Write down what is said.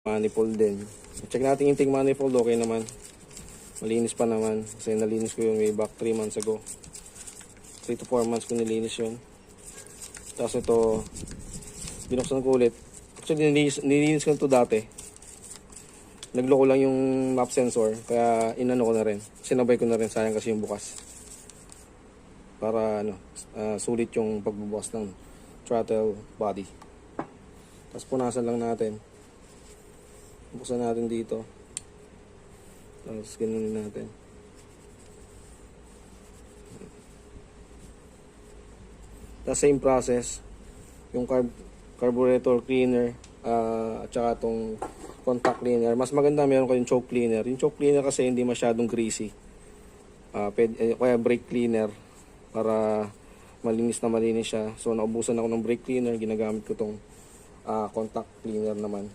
Manifold din. Check natin yung manifold, okay naman. Malinis pa naman. Kasi nalinis ko yun way back 3 months ago. 3 to 4 months ko nilinis yun. Tapos ito, binuksan ko ulit. Actually, nilinis ko ito dati. Nagloko lang yung map sensor. Kaya inano ko na rin. Sinabay ko na rin, sayang kasi yung bukas. Para sulit yung pagbubukas ng throttle body. Tapos punasan lang natin. Buksan natin dito. Tapos ganoon natin. Tapos same process. Yung carburetor cleaner at saka itong contact cleaner. Mas maganda meron ko yung choke cleaner. Yung choke cleaner kasi hindi masyadong greasy. Kaya brake cleaner para malinis na malinis siya. So naubusan ako ng brake cleaner. Ginagamit ko itong contact cleaner naman.